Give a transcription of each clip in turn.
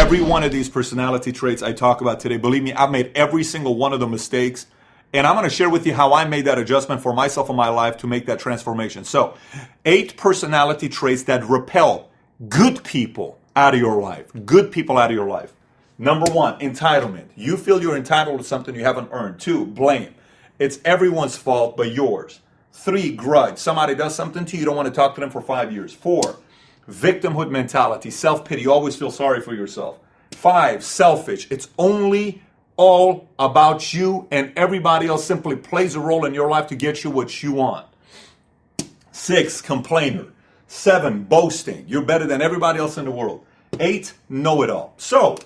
every one of these personality traits I talk about today. Believe me, I've made every single one of the mistakes. And I'm going to share with you how I made that adjustment for myself and my life to make that transformation. So, 8 personality traits that repel good people out of your life. Good people out of your life. Number 1, entitlement. You feel you're entitled to something you haven't earned. 2, blame. It's everyone's fault but yours. 3, grudge. Somebody does something to you, you don't want to talk to them for 5 years. 4, victimhood mentality. Self-pity. You always feel sorry for yourself. 5, selfish. It's only all about you, and everybody else simply plays a role in your life to get you what you want. 6, complainer. 7, boasting. You're better than everybody else in the world. 8, know-it-all. So,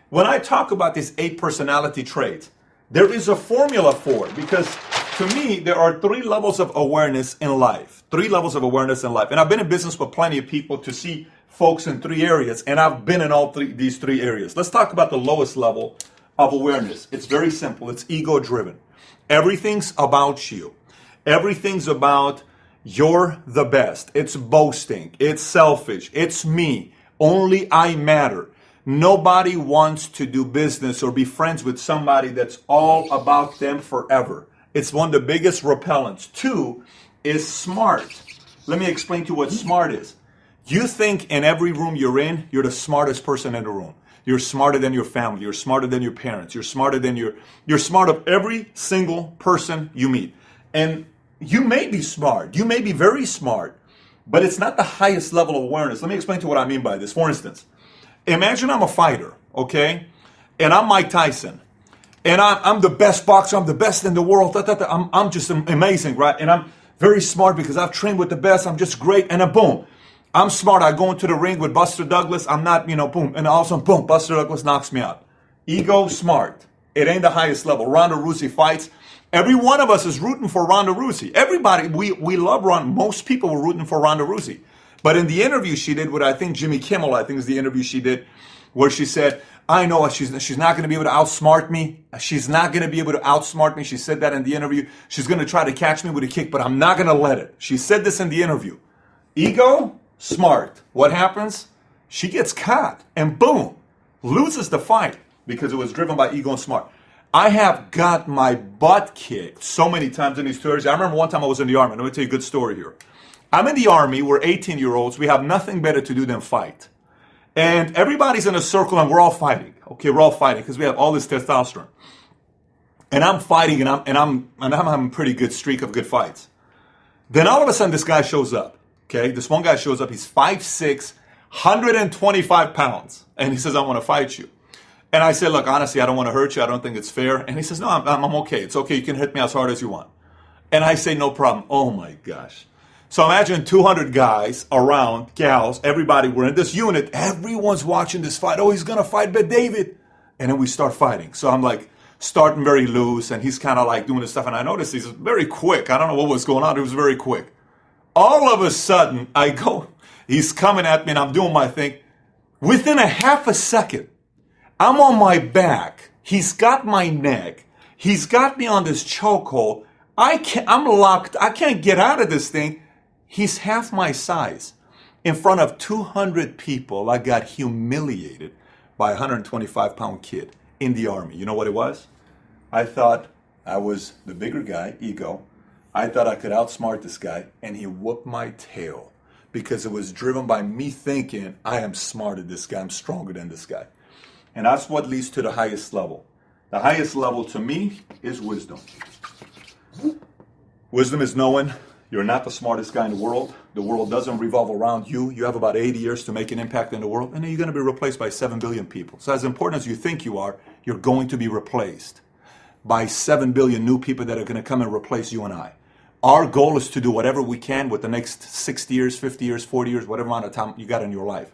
when I talk about these 8 personality traits, there is a formula for it, because to me, there are 3 levels of awareness in life. 3 levels of awareness in life. And I've been in business with plenty of people to see folks in 3 areas, and I've been in all these 3 areas. Let's talk about the lowest level of awareness. It's very simple. It's ego-driven. Everything's about you. Everything's about you're the best. It's boasting. It's selfish. It's me. Only I matter. Nobody wants to do business or be friends with somebody that's all about them forever. It's one of the biggest repellents. 2 is smart. Let me explain to you what smart is. You think in every room you're in, you're the smartest person in the room. You're smarter than your family. You're smarter than your parents. You're smarter than you're smart of every single person you meet. And you may be smart. You may be very smart, but it's not the highest level of awareness. Let me explain to you what I mean by this. For instance, imagine I'm a fighter, okay? And I'm Mike Tyson. And I'm the best boxer. I'm the best in the world. I'm just amazing, right? And I'm very smart because I've trained with the best. I'm just great. And then boom, I'm smart. I go into the ring with Buster Douglas. I'm not, boom. And all of a sudden, boom, Buster Douglas knocks me out. Ego, smart. It ain't the highest level. Ronda Rousey fights. Every one of us is rooting for Ronda Rousey. Everybody, we love Ronda. Most people were rooting for Ronda Rousey. But in the interview she did with, I think, Jimmy Kimmel, I think is the interview she did, where she said, I know she's not going to be able to outsmart me. She's not going to be able to outsmart me. She said that in the interview. She's going to try to catch me with a kick, but I'm not going to let it. She said this in the interview. Ego, smart. What happens? She gets caught and boom, loses the fight because it was driven by ego and smart. I have got my butt kicked so many times in these stories. I remember one time I was in the Army. Let me tell you a good story here. I'm in the Army. We're 18-year-olds. We have nothing better to do than fight. And everybody's in a circle and we're all fighting. Okay, we're all fighting because we have all this testosterone. And I'm fighting and I'm having a pretty good streak of good fights. Then all of a sudden this guy shows up. Okay, this one guy shows up. He's 5'6", 125 pounds. And he says, I want to fight you. And I said, look, honestly, I don't want to hurt you. I don't think it's fair. And he says, no, I'm okay. It's okay. You can hit me as hard as you want. And I say, no problem. Oh my gosh. So imagine 200 guys around, gals, everybody. We're in this unit. Everyone's watching this fight. Oh, he's going to fight Bet David. And then we start fighting. So I'm like starting very loose and he's kind of like doing this stuff. And I noticed he's very quick. I don't know what was going on. It was very quick. All of a sudden, he's coming at me and I'm doing my thing. Within a half a second, I'm on my back. He's got my neck. He's got me on this chokehold. I'm locked. I can't get out of this thing. He's half my size. In front of 200 people, I got humiliated by a 125-pound kid in the Army. You know what it was? I thought I was the bigger guy, ego. I thought I could outsmart this guy, and he whooped my tail because it was driven by me thinking, I am smarter than this guy. I'm stronger than this guy. And that's what leads to the highest level. The highest level to me is wisdom. Wisdom is knowing you're not the smartest guy in the world. The world doesn't revolve around you. You have about 80 years to make an impact in the world, and then you're going to be replaced by 7 billion people. So as important as you think you are, you're going to be replaced by 7 billion new people that are going to come and replace you and I. Our goal is to do whatever we can with the next 60 years, 50 years, 40 years, whatever amount of time you got in your life.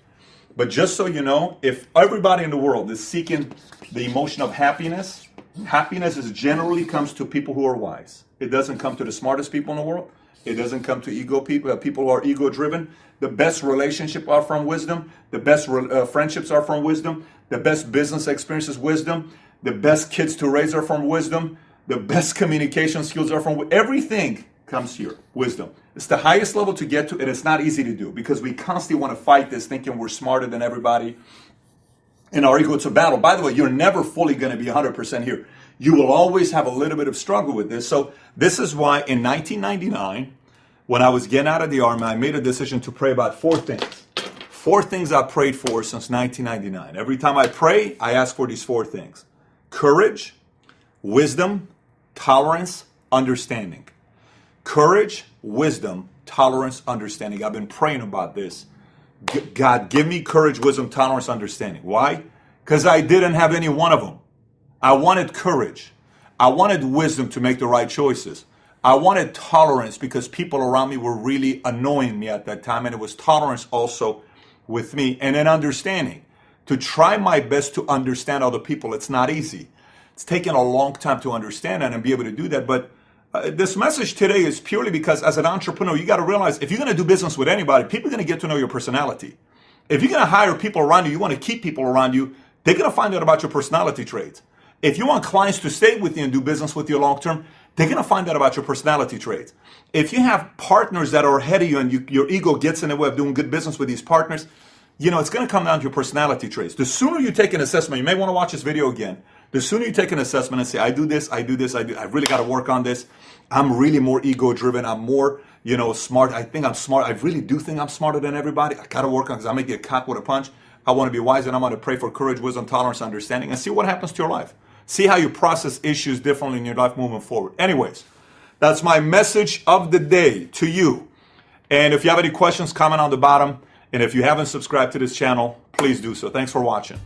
But just so you know, if everybody in the world is seeking the emotion of happiness, happiness generally comes to people who are wise. It doesn't come to the smartest people in the world. It doesn't come to ego people, people who are ego-driven. The best relationships are from wisdom. The best friendships are from wisdom. The best business experiences, wisdom. The best kids to raise are from wisdom. The best communication skills are from everything comes here, wisdom. It's the highest level to get to, and it's not easy to do because we constantly want to fight this thinking we're smarter than everybody. in our ego, it's a battle. By the way, you're never fully going to be 100% here. You will always have a little bit of struggle with this. So this is why in 1999, when I was getting out of the Army, I made a decision to pray about 4 things. 4 things I prayed for since 1999. Every time I pray, I ask for these 4 things. Courage, wisdom, tolerance, understanding. Courage, wisdom, tolerance, understanding. I've been praying about this. God, give me courage, wisdom, tolerance, understanding. Why? Because I didn't have any one of them. I wanted courage. I wanted wisdom to make the right choices. I wanted tolerance because people around me were really annoying me at that time. And it was tolerance also with me. And then understanding. To try my best to understand other people. It's not easy. It's taken a long time to understand that and be able to do that. But this message today is purely because as an entrepreneur, you got to realize if you're going to do business with anybody, people are going to get to know your personality. If you're going to hire people around you, you want to keep people around you, they're going to find out about your personality traits. If you want clients to stay with you and do business with you long term, they're going to find out about your personality traits. If you have partners that are ahead of you and your ego gets in the way of doing good business with these partners, it's going to come down to your personality traits. The sooner you take an assessment, you may want to watch this video again. The sooner you take an assessment and say, I do this, I really got to work on this. I'm really more ego driven. I'm more, smart. I think I'm smart. I really do think I'm smarter than everybody. I got to work on because I may get caught with a punch. I want to be wise and I'm going to pray for courage, wisdom, tolerance, understanding, and see what happens to your life. See how you process issues differently in your life moving forward. Anyways, that's my message of the day to you. And if you have any questions, comment on the bottom. And if you haven't subscribed to this channel, please do so. Thanks for watching.